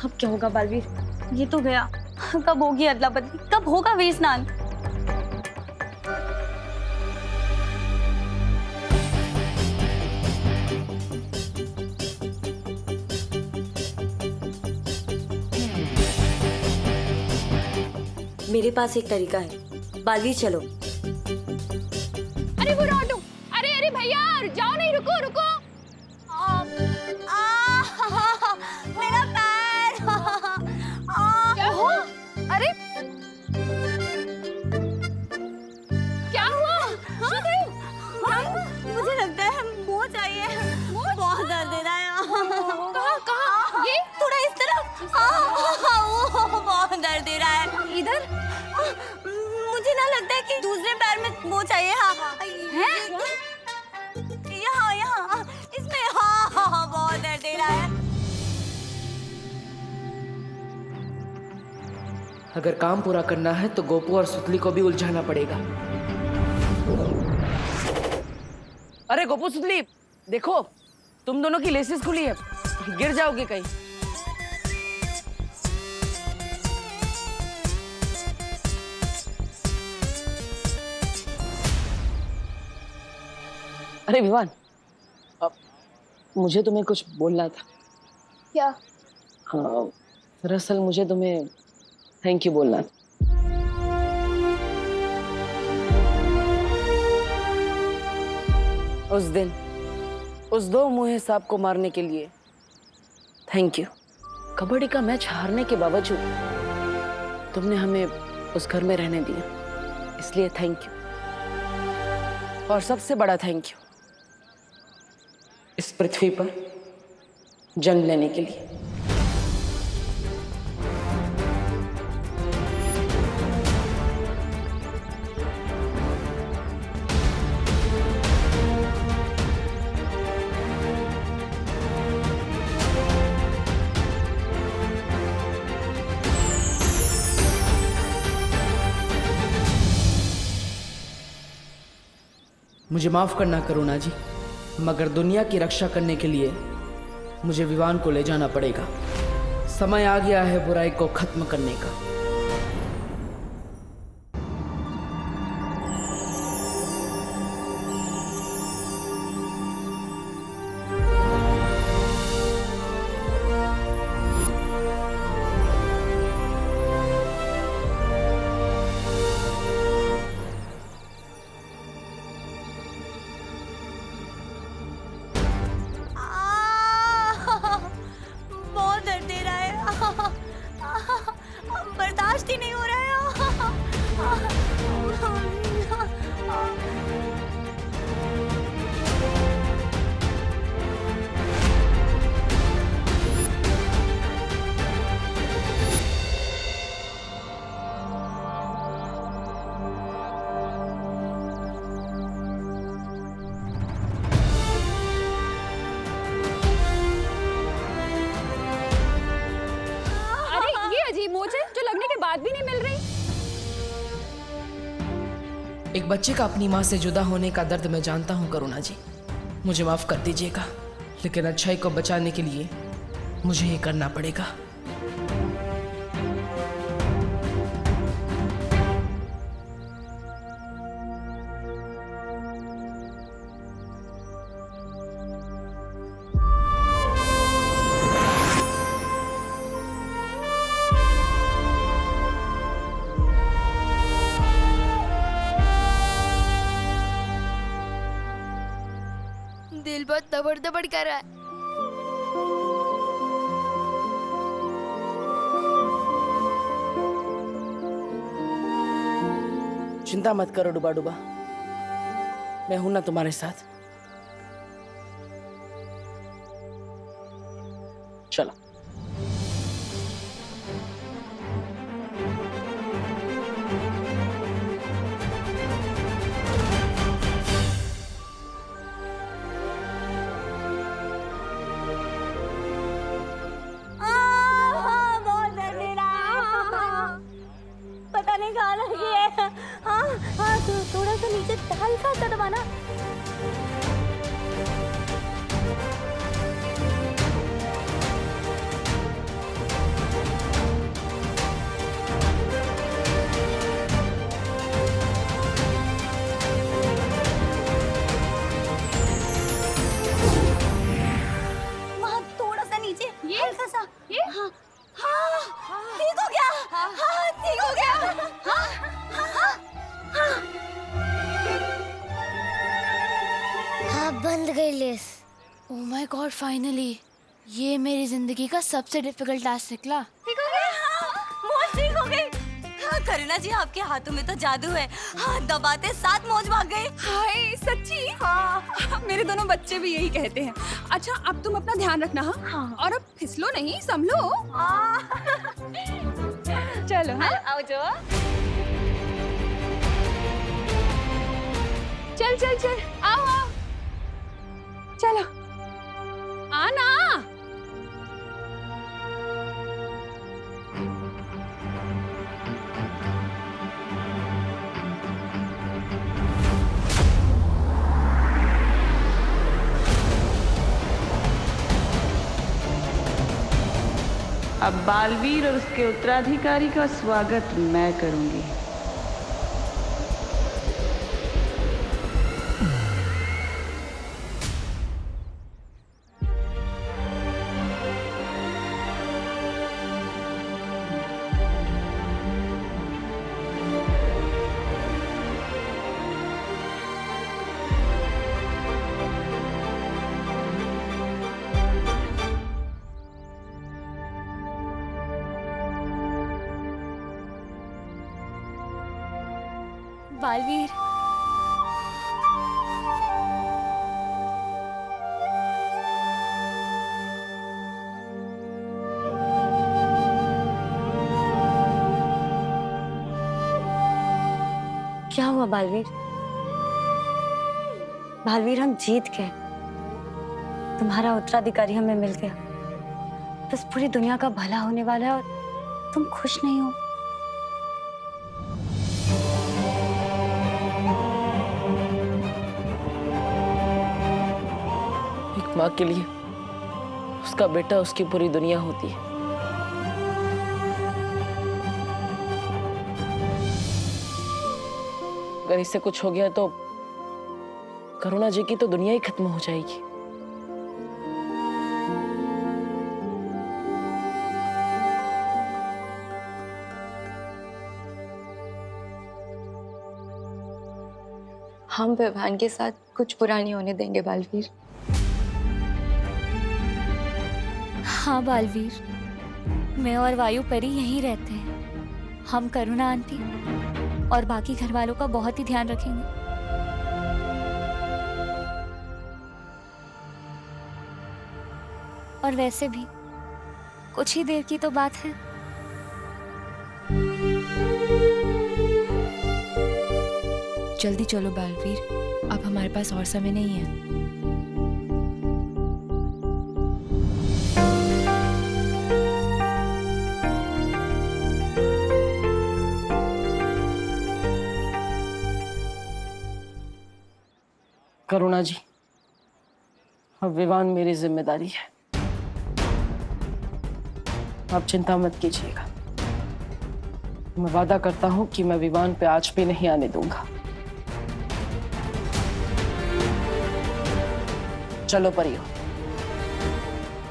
अब क्या होगा बालवीर? ये तो गया, कब होगी अदला बदली, कब होगा वीर स्नान? मेरे पास एक तरीका है, बालवीर चलो। अरे वो ऑटो, अरे अरे भैया जाओ नहीं, रुको रुको। मेरा पैर। क्या हुआ? अरे क्या हुआ? मुझे लगता है मोच चाहिए, बहुत दर्द दे रहा है। कहाँ कहाँ? ये थोड़ा इस तरफ। बहुत दर्द दे रहा है। इधर? मुझे ना लगता है कि दूसरे पैर में मोच चाहिए। हाँ हैं? यहाँ यहाँ इसमें। हाँ बहुत दर्द दे रहा है। अगर काम पूरा करना है तो गोपू और सुतली को भी उलझाना पड़ेगा। अरे गोपू सुतली, देखो तुम दोनों की लेसेस खुली है, गिर जाओगे कहीं। अरे विवान, अब मुझे तुम्हें कुछ बोलना था। क्या? हाँ, दरअसल मुझे तुम्हें थैंक यू बोलना था। उस दिन उस दो मुँहे सांप को मारने के लिए थैंक यू। कबड्डी का मैच हारने के बावजूद तुमने हमें उस घर में रहने दिया, इसलिए थैंक यू। और सबसे बड़ा थैंक यू इस पृथ्वी पर जन्म लेने के लिए। मुझे माफ करना करुणा जी, मगर दुनिया की रक्षा करने के लिए मुझे विवान को ले जाना पड़ेगा। समय आ गया है बुराई को खत्म करने का। बहुत दर्द दे रहा है, बर्दाश्त ही नहीं हो रहा है। मोच है जो लगने के बाद भी नहीं मिल रही। एक बच्चे का अपनी माँ से जुदा होने का दर्द मैं जानता हूँ करुणा जी, मुझे माफ कर दीजिएगा, लेकिन अच्छाई को बचाने के लिए मुझे ये करना पड़ेगा। दिल बहुत दबड़ दबड़ कर रहा है। चिंता मत करो डुबा डुबा, मैं हूं ना तुम्हारे साथ। चलो। बहुत दर्द दे रहा है। पता नहीं कहाँ लगी है। हाँ तो थोड़ा सा नीचे हल्का सा दबाना। वहाँ थोड़ा सा नीचे, हल्का सा। ये हाँ हाँ ठीक हो गया। हाँ ठीक हो गया। हाँ हाँ हाँ हाँ बंद गई less. Oh my God, finally ये मेरी जिंदगी का सबसे डिफिकल्ट टास्क निकला। ठीक हो गया। हाँ मौज ठीक हो गई। हाँ करुणा जी, आपके हाथों में तो जादू है। हाँ दबाते साथ मौज भाग गई। हाय सच्ची? हाँ मेरे दोनों बच्चे भी यही कहते हैं। अच्छा अब तुम अपना ध्यान रखना। हाँ और अब फिसलो नहीं, संभलो। चलो हाँ आओ जो। चल चल चल, आओ आओ, चलो आना। अब बालवीर और उसके उत्तराधिकारी का स्वागत मैं करूंगी। बालवीर, क्या हुआ बालवीर? बालवीर हम जीत गए, तुम्हारा उत्तराधिकारी हमें मिल गया। बस पूरी दुनिया का भला होने वाला है और तुम खुश नहीं हो। एक माँ के लिए उसका बेटा उसकी पूरी दुनिया होती है। अगर इससे कुछ हो गया तो करुणा जी की तो दुनिया ही खत्म हो जाएगी। हम विवान के साथ कुछ बुरा नहीं होने देंगे बालवीर। हाँ बालवीर, मैं और वायु परी यहीं रहते हैं। हम करुणा आंटी और बाकी घर वालों का बहुत ही ध्यान रखेंगे। और वैसे भी कुछ ही देर की तो बात है। जल्दी चलो बालवीर, अब हमारे पास और समय नहीं है। करुणा जी, अब विवान मेरी जिम्मेदारी है। आप चिंता मत कीजिएगा। मैं वादा करता हूं कि मैं विवान पे आज भी नहीं आने दूंगा। चलो परियो,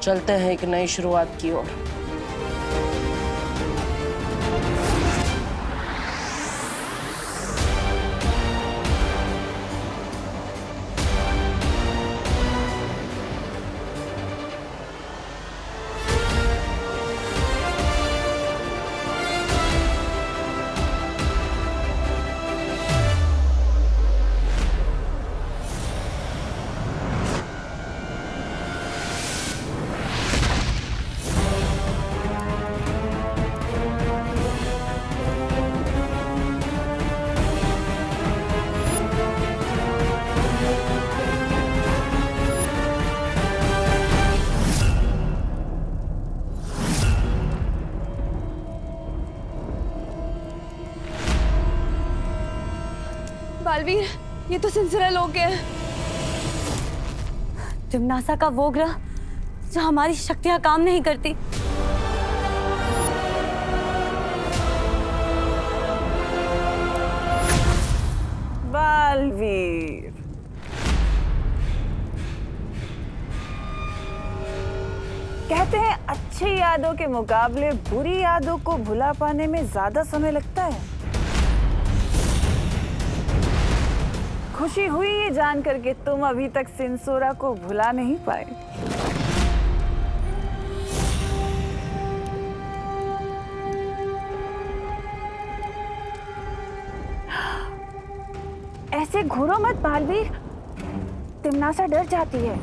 चलते हैं एक नई शुरुआत की ओर। बालवीर, ये तो सिलसिला लोग हैं। तिम्नासा का वो ग्रह जो हमारी शक्तियां काम नहीं करती। बालवीर, कहते हैं अच्छी यादों के मुकाबले बुरी यादों को भुला पाने में ज्यादा समय लगता है। खुशी हुई ये जानकर के तुम अभी तक सिंसोरा को भुला नहीं पाए। ऐसे घूरो मत बालवीर, तिम्नासा डर जाती है।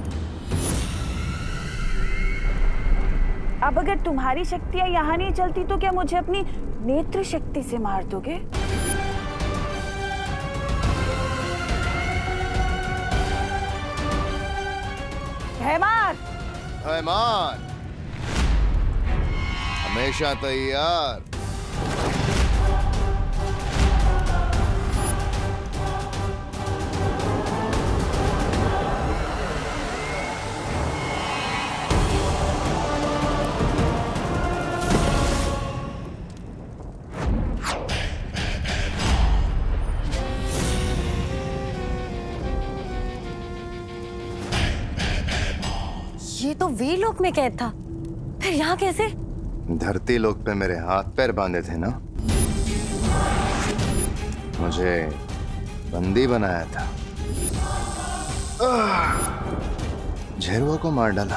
अब अगर तुम्हारी शक्तियां यहाँ नहीं चलती तो क्या मुझे अपनी नेत्र शक्ति से मार दोगे? हैमान! हैमान! हमेशा तैयार। ये तो वीरलोक में कैद था, फिर यहाँ कैसे? धरती लोक पे मेरे हाथ पैर बांधे थे ना, मुझे बंदी बनाया था, झेरुआ को मार डाला,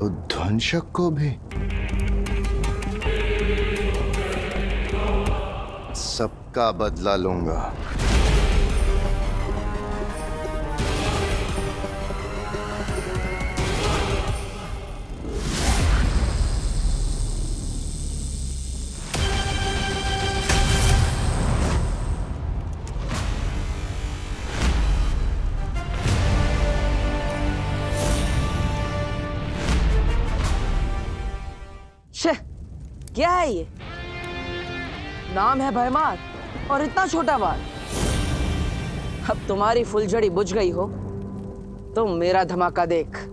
उद्वंशक को भी, सबका बदला लूंगा। क्या है ये? नाम है भयमार और इतना छोटा बाल। अब तुम्हारी फुलझड़ी बुझ गई हो, तुम मेरा धमाका देख।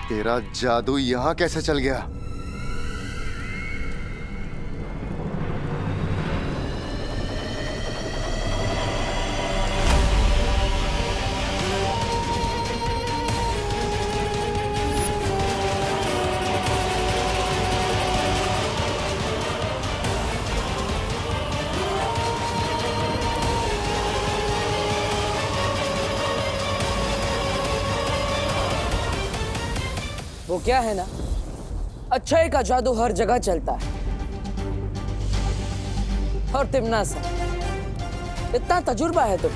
तेरा जादू यहाँ कैसे चल गया? वो क्या है ना, अच्छाई का जादू हर जगह चलता है। और तिम्नासा, इतना तजुर्बा है तुम,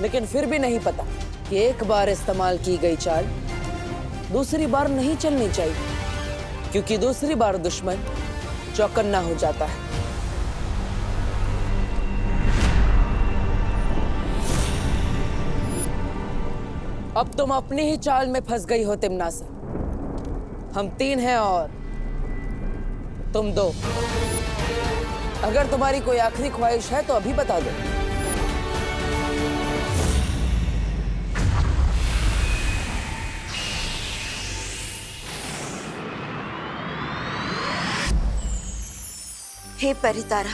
लेकिन फिर भी नहीं पता कि एक बार इस्तेमाल की गई चाल दूसरी बार नहीं चलनी चाहिए, क्योंकि दूसरी बार दुश्मन चौकन्ना हो जाता है। अब तुम अपनी ही चाल में फंस गई हो तिम्नासा। हम 3 हैं और तुम 2। अगर तुम्हारी कोई आखिरी ख्वाहिश है तो अभी बता दो। हे परितारा,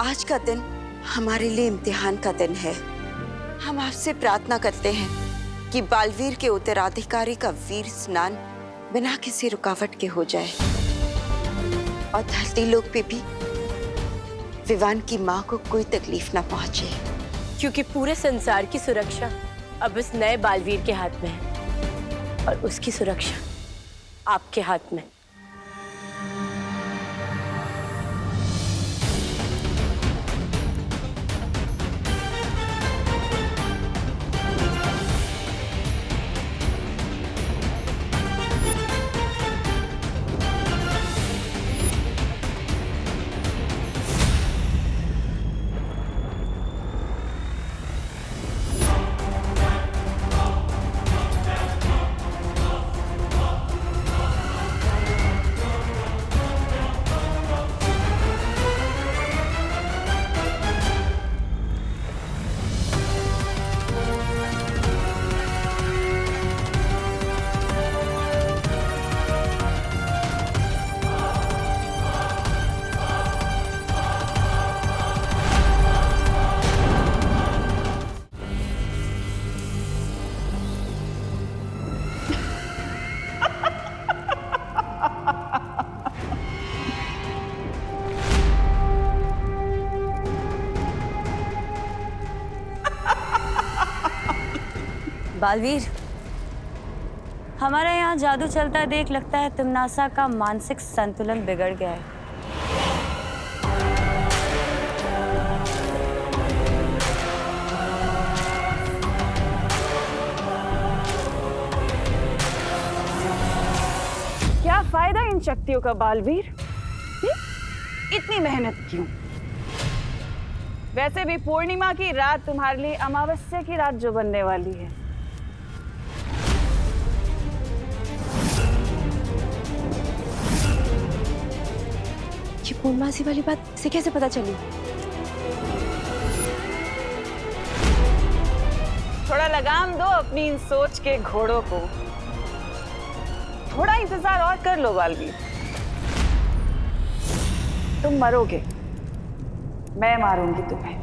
आज का दिन हमारे लिए इम्तिहान का दिन है। हम आपसे प्रार्थना करते हैं कि बालवीर के उत्तराधिकारी का वीर स्नान बिना किसी रुकावट के हो जाए और धरती लोक पे भी विवान की माँ को कोई तकलीफ ना पहुंचे, क्योंकि पूरे संसार की सुरक्षा अब इस नए बालवीर के हाथ में है। और उसकी सुरक्षा आपके हाथ में। बालवीर, हमारे यहाँ जादू चलता है देख लगता है तुमनासा का मानसिक संतुलन बिगड़ गया है। क्या फायदा इन शक्तियों का बालवीर? इतनी मेहनत क्यों? वैसे भी पूर्णिमा की रात तुम्हारे लिए अमावस्या की रात जो बनने वाली है। ये पूर्णमासी वाली बात इसे कैसे पता चली? थोड़ा लगाम दो अपनी इन सोच के घोड़ों को। थोड़ा इंतजार और कर लो बालवीर। तुम मरोगे, मैं मारूंगी तुम्हें।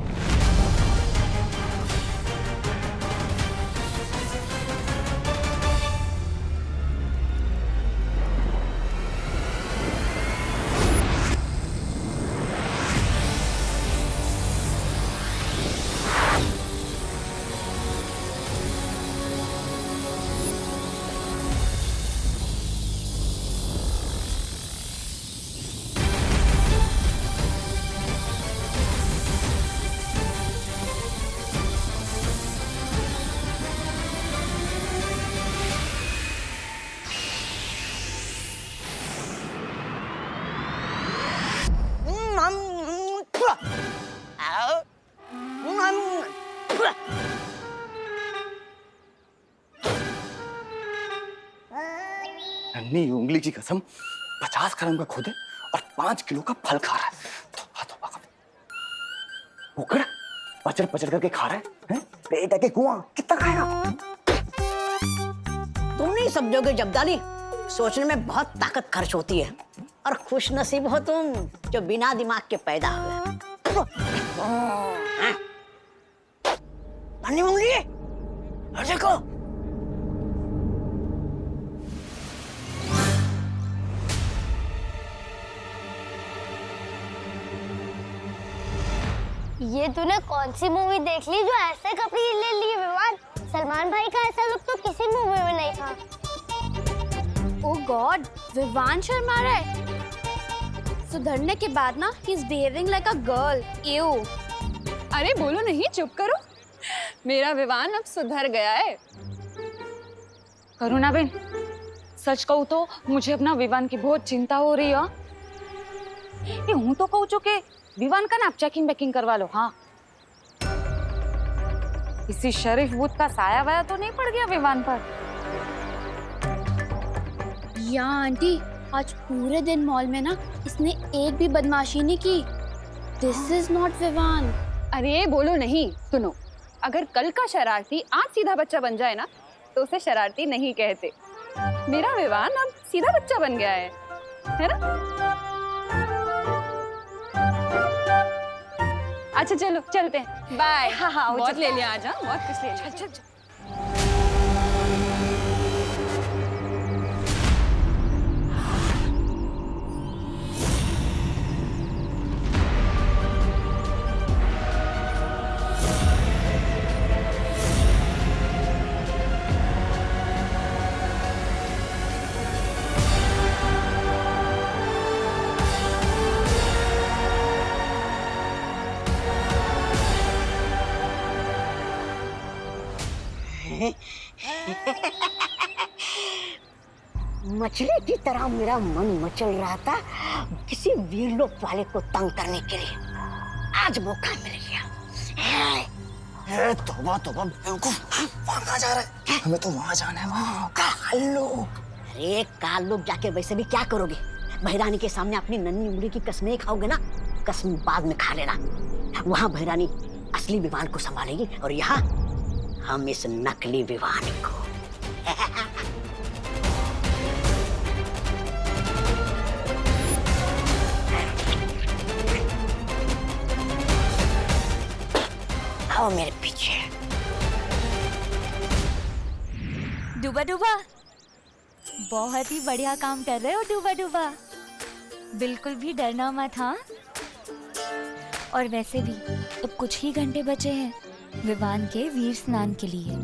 नन्ही उंगली की कसम 50 ग्राम का खुद है और 5 किलो का फल खा रहा है। उकड़ पचड़ पचड़ करके खा रहा है? पेट है कि कुआं? कितना खाएगा? तुम नहीं समझोगे जब्दाली, सोचने में बहुत ताकत खर्च होती है और खुश नसीब हो तुम जो बिना दिमाग के पैदा हुए। नन्ही उंगली, देखो ये तूने कौन सी मूवी देख ली जो ऐसे कपड़े ले लिए विवान? सलमान भाई का ऐसा लुक तो किसी मूवी में नहीं था। ओह गॉड, विवान शर्मा रहा है। सुधरने के बाद ना he is behaving like a girl. You. अरे बोलो नहीं, चुप करो। मेरा विवान अब सुधर गया है। करुणा बेन, सच कहूँ तो मुझे अपना विवान की बहुत चिंता हो रही है। ये हूँ तो कहूँ चुके विवान का ना चेकिंग बैकिंग करवा लो। हाँ, किसी शरीफ बूथ का साया वाया तो नहीं पड़ गया विवान पर? या आंटी, आज पूरे दिन मॉल में ना इसने एक भी बदमाशी नहीं की। This is not Vivaan. अरे बोलो नहीं, सुनो, अगर कल का शरारती आज सीधा बच्चा बन जाए ना तो उसे शरारती नहीं कहते। मेरा विवान अब सीधा बच्चा बन गया है ना? अच्छा चलो चलते हैं, बाय। हाँ हाँ, बहुत ले लिया आज, बहुत कुछ ले लिया। चल। मछली की तरह मेरा मन मचल रहा था किसी वीरलोक वाले को तंग करने के लिए। आज मौका मिल गया। तौबा तौबा बेवकूफ, वहाँ कहाँ जा रहा है? हमें तो वहाँ जाना है, वहाँ कालो। अरे कालो जाके वैसे भी क्या करोगे? भैरानी के सामने अपनी नन्ही उंगली की कसमें खाओगे ना, कसम बाद में खा लेना। वहाँ भैरानी असली विवान को संभालेगी और यहाँ हम इस नकली विवान को। आओ मेरे पीछे। डूबा डूबा, बहुत ही बढ़िया काम कर रहे हो डूबा डूबा। बिल्कुल भी डरना मत, हाँ? और वैसे भी अब कुछ ही घंटे बचे हैं विवान के वीर स्नान के लिए।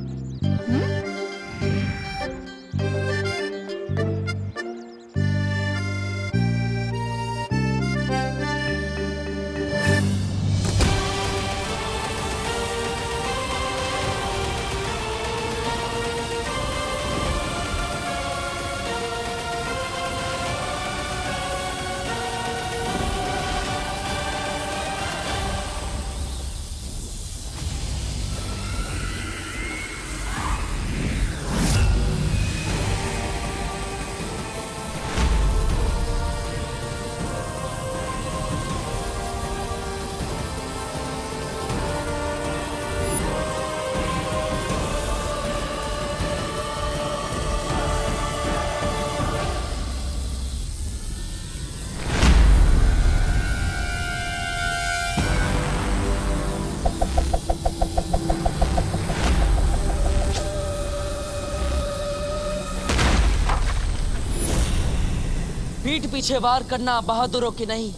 पीठ पीछे वार करना बहादुरों की नहीं,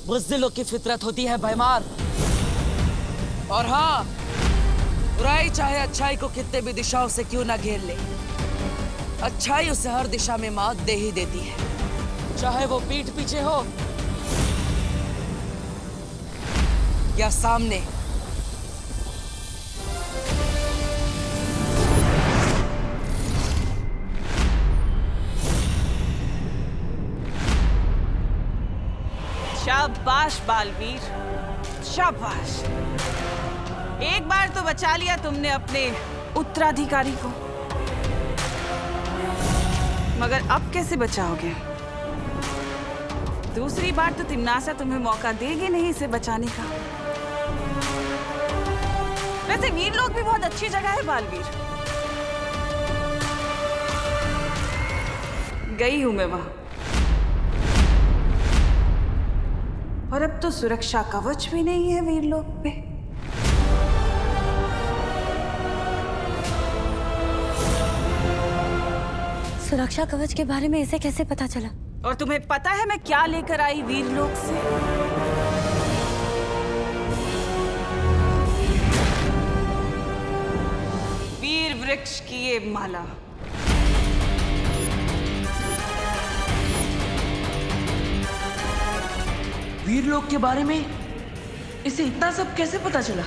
बुज़दिलों की फितरत होती है भयमार। और हाँ, बुराई चाहे अच्छाई को कितने भी दिशाओं से क्यों ना घेर ले, अच्छाई उसे हर दिशा में मात दे ही देती है, चाहे वो पीठ पीछे हो या सामने। शाबाश बालवीर, शाबाश। एक बार तो बचा लिया तुमने अपने उत्तराधिकारी को, मगर अब कैसे बचाओगे? दूसरी बार तो तिम्नासा तुम्हें मौका देगी नहीं इसे बचाने का। वैसे वीरलोक भी बहुत अच्छी जगह है बालवीर, गई हूं मैं वहां। और अब तो सुरक्षा कवच भी नहीं है वीरलोक पे। सुरक्षा कवच के बारे में इसे कैसे पता चला? और तुम्हें पता है मैं क्या लेकर आई वीरलोक से? वीर वृक्ष की ये माला। वीरलोक के बारे में इसे इतना सब कैसे पता चला?